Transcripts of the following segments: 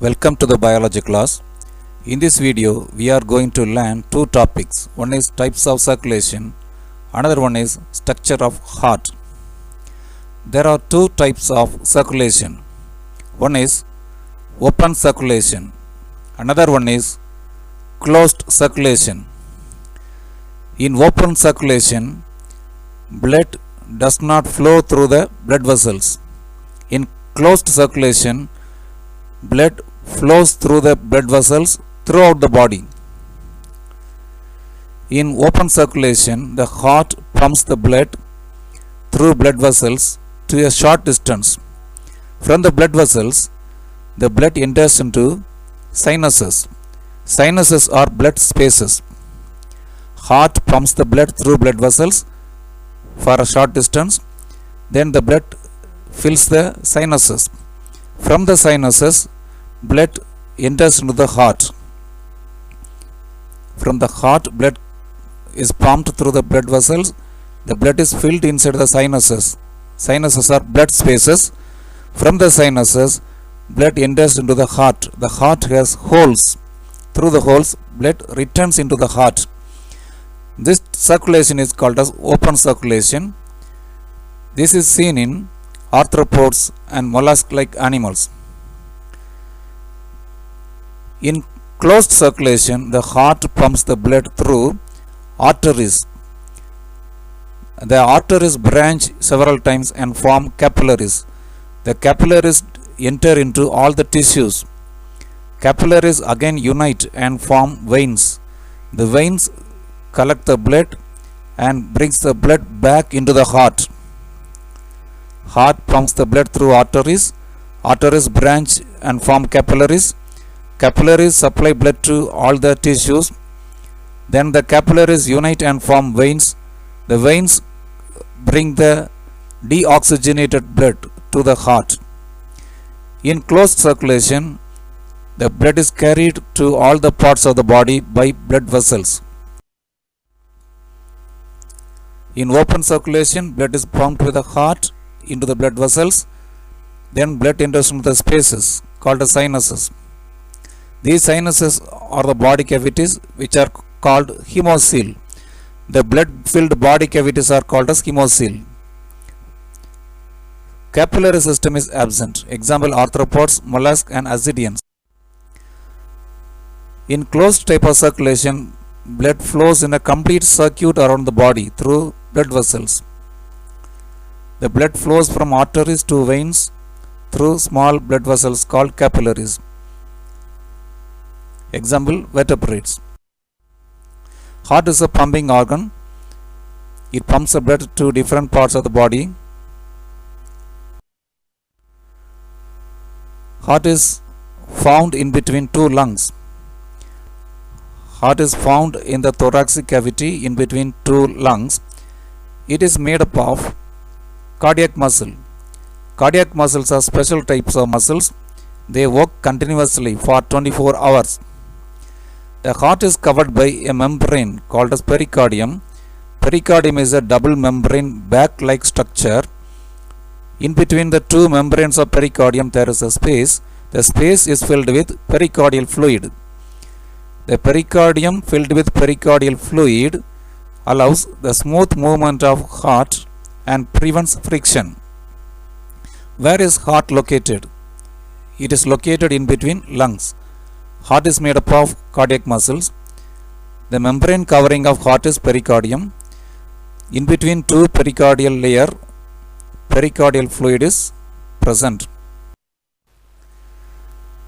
Welcome to the biology class. In this video, we are going to learn two topics. One is types of circulation, another one is structure of heart. There are two types of circulation. One is open circulation, another one is closed circulation. In open circulation, blood does not flow through the blood vessels. In closed circulation, blood flows through the blood vessels throughout the body. In open circulation, the heart pumps the blood through blood vessels to a short distance. From the blood vessels, the blood enters into sinuses. Sinuses are blood spaces. Heart pumps the blood through blood vessels for a short distance. Then the blood fills the sinuses. From the sinuses, blood enters into the heart. From the heart, blood is pumped through the blood vessels. The blood is filled inside the sinuses. Sinuses are blood spaces. From the sinuses, blood enters into the heart. The heart has holes. Through the holes, blood returns into the heart. This circulation is called as open circulation. This is seen in arthropods and mollusk-like animals. In closed circulation, the heart pumps the blood through arteries. The arteries branch several times and form capillaries. The capillaries enter into all the tissues. Capillaries again unite and form veins. The veins collect the blood and brings the blood back into the heart. Heart pumps the blood through arteries. Arteries branch and form capillaries. Capillaries supply blood to all the tissues. Then the capillaries unite and form veins. The veins bring the deoxygenated blood to the heart. In closed circulation, the blood is carried to all the parts of the body by blood vessels. In open circulation, blood is pumped with the heart into the blood vessels. Then blood enters into the spaces called the sinuses. These sinuses are the body cavities which are called hemocoel. The blood-filled body cavities are called as hemocoel. Capillary system is absent. Example: arthropods, mollusks, and ascidians. In closed type of circulation, blood flows in a complete circuit around the body through blood vessels. The blood flows from arteries to veins through small blood vessels called capillaries. Example: vertebrates. Heart is a pumping organ. It pumps the blood to different parts of the body. Heart is found in between two lungs. Heart is found in the thoracic cavity in between two lungs. It is made up of cardiac muscle. Cardiac muscles are special types of muscles. They work continuously for 24 hours. The heart is covered by a membrane called as pericardium. Pericardium is a double membrane bag-like structure. In between the two membranes of pericardium there is a space. The space is filled with pericardial fluid. The pericardium filled with pericardial fluid allows the smooth movement of heart and prevents friction. Where is heart located? It is located in between lungs. Heart is made up of cardiac muscles. The membrane covering of heart is pericardium. In between two pericardial layer, pericardial fluid is present.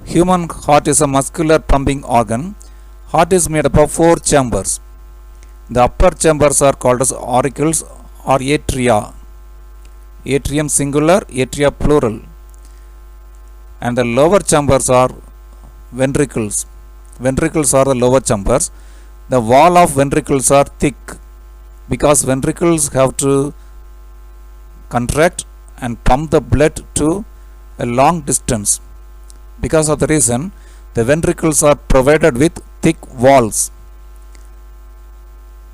Human heart is a muscular pumping organ. Heart is made up of 4 chambers. The upper chambers are called as auricles or atria. Atrium singular, atria plural. And the lower chambers are ventricles. Ventricles are the lower chambers. The wall of ventricles are thick because ventricles have to contract and pump the blood to a long distance. Because of the reason, the ventricles are provided with thick walls.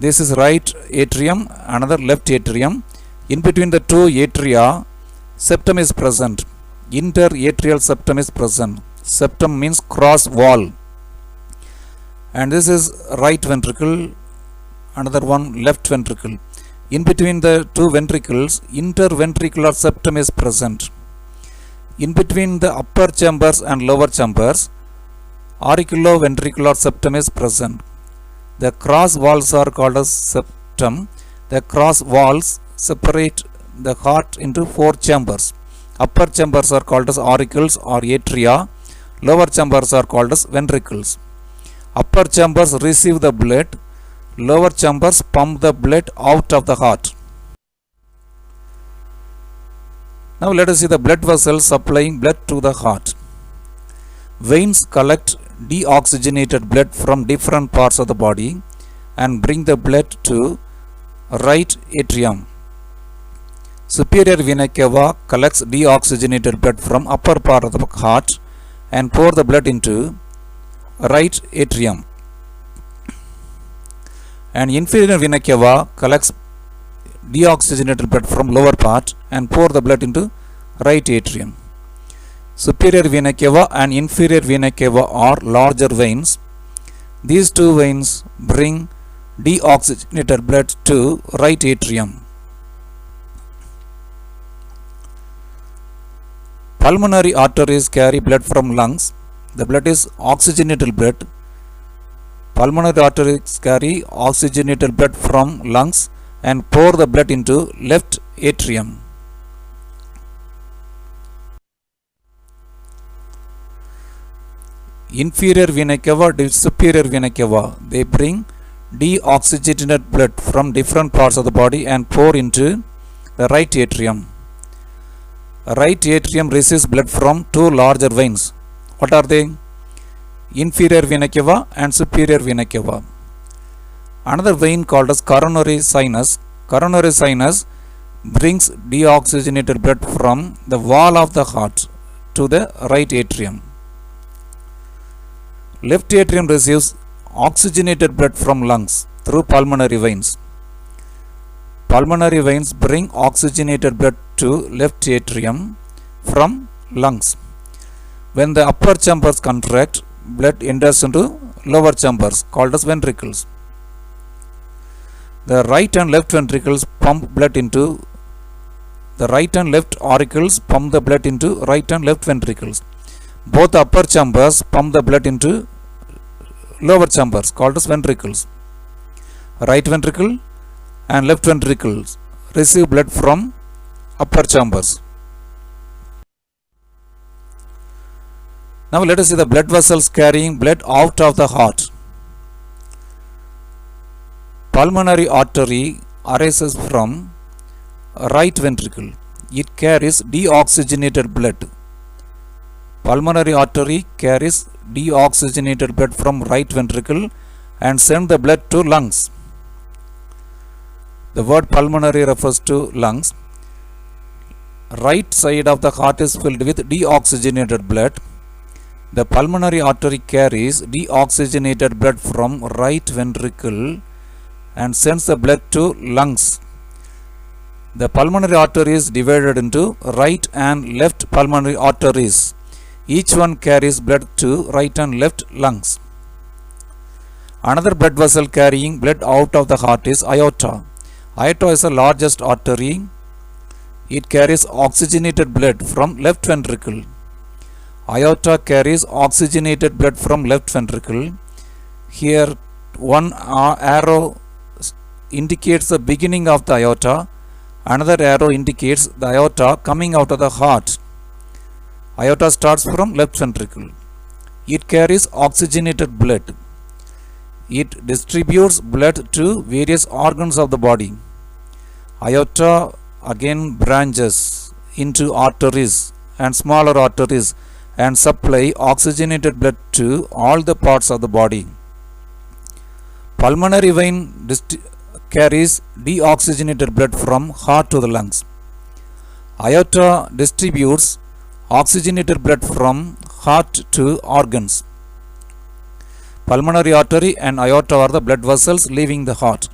This is right atrium, another left atrium. In between the two atria, septum is present. Interatrial septum is present. Septum means cross wall. And this is right ventricle, another one left ventricle. In between the two ventricles, interventricular septum is present. In between the upper chambers and lower chambers, auriculoventricular septum is present. The cross walls are called as septum. The cross walls separate the heart into four chambers. Upper chambers are called as auricles or atria. Lower chambers are called as ventricles. Upper chambers receive the blood. Lower chambers pump the blood out of the heart. Now let us see the blood vessels supplying blood to the heart. Veins collect deoxygenated blood from different parts of the body and bring the blood to right atrium. Superior vena cava collects deoxygenated blood from upper part of the heart and pour the blood into right atrium. And inferior vena cava collects deoxygenated blood from lower part and pour the blood into right atrium. Superior vena cava and inferior vena cava are larger veins. These two veins bring deoxygenated blood to right atrium. Pulmonary arteries carry blood from lungs. The blood is oxygenated blood. Pulmonary arteries carry oxygenated blood from lungs and pour the blood into left atrium. Inferior vena cava to superior vena cava, they bring deoxygenated blood from different parts of the body and pour into the right atrium. Right atrium receives blood from two larger veins. What are they? Inferior vena cava and superior vena cava. Another vein called as coronary sinus. Coronary sinus brings deoxygenated blood from the wall of the heart to the right atrium. Left atrium receives oxygenated blood from lungs through pulmonary veins. Pulmonary veins bring oxygenated blood to left atrium from lungs. When the upper chambers contract, blood enters into lower chambers called as ventricles. The right and left ventricles pump blood into the right and left auricles pump the blood into right and left ventricles. Both upper chambers pump the blood into lower chambers called as ventricles. Right ventricle and left ventricles receive blood from upper chambers. Now let us see the blood vessels carrying blood out of the heart. Pulmonary artery arises from right ventricle. It carries deoxygenated blood. Pulmonary artery carries deoxygenated blood from right ventricle and sends the blood to lungs. The word pulmonary refers to lungs. Right side of the heart is filled with deoxygenated blood. The pulmonary artery carries deoxygenated blood from right ventricle and sends the blood to lungs. The pulmonary artery is divided into right and left pulmonary arteries. Each one carries blood to right and left lungs. Another blood vessel carrying blood out of the heart is aorta. Aorta is the largest artery. It carries oxygenated blood from left ventricle. Aorta carries oxygenated blood from left ventricle. Here one arrow indicates the beginning of the aorta. Another arrow indicates the aorta coming out of the heart. Aorta starts from left ventricle. It carries oxygenated blood. It distributes blood to various organs of the body. Aorta again branches into arteries and smaller arteries and supply oxygenated blood to all the parts of the body. Pulmonary vein carries deoxygenated blood from heart to the lungs. Aorta distributes oxygenated blood from heart to organs. Pulmonary artery and aorta are the blood vessels leaving the heart.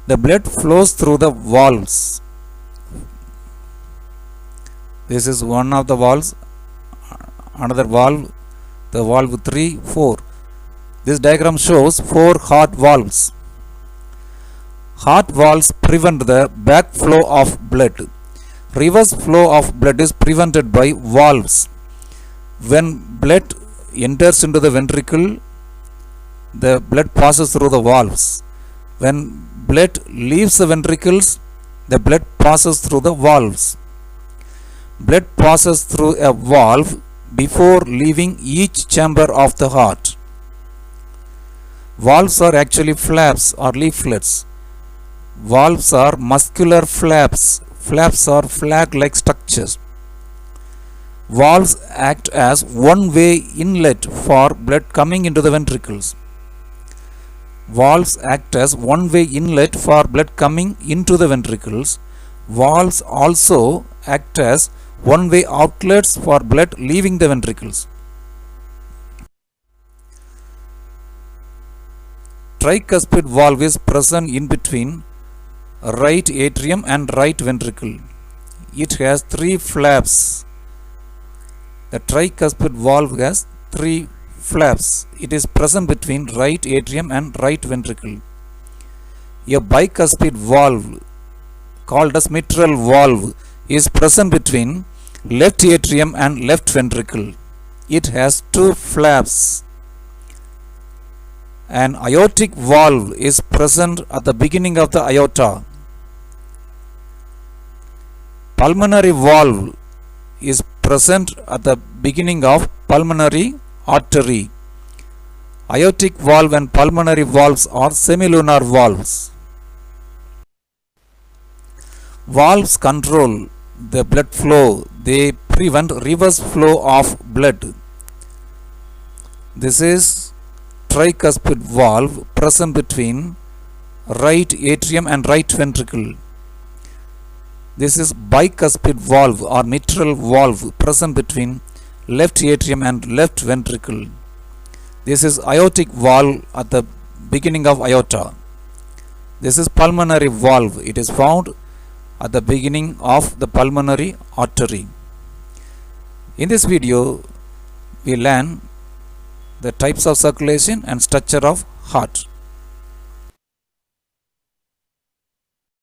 The blood flows through the valves. This is one of the valves. another valve, the valve 3, 4. This diagram shows 4 heart valves. Heart valves prevent the backflow of blood. Reverse flow of blood is prevented by valves. When blood enters into the ventricle, the blood passes through the valves. When blood leaves the ventricles, the blood passes through the valves. Blood passes through a valve before leaving each chamber of the heart. Valves are actually flaps or leaflets. Valves are muscular flaps. Flaps are flag-like structures. Valves act as one-way inlet for blood coming into the ventricles. Valves act as one-way inlet for blood coming into the ventricles. Valves also act as one-way outlets for blood leaving the ventricles. Tricuspid valve is present in between right atrium and right ventricle. It has 3 flaps. The tricuspid valve has 3 flaps. It is present between right atrium and right ventricle. A bicuspid valve called as mitral valve is present between left atrium and left ventricle. It has 2 flaps. An aortic valve is present at the beginning of the aorta. Pulmonary valve is present at the beginning of pulmonary artery. Aortic valve and pulmonary valves are semilunar valves. Valves control the blood flow. They prevent reverse flow of blood. This is tricuspid valve present between right atrium and right ventricle. This is bicuspid valve or mitral valve present between left atrium and left ventricle. This is aortic valve at the beginning of aorta. This is pulmonary valve. It is found at the beginning of the pulmonary artery. In this video, we learn the types of circulation and structure of heart.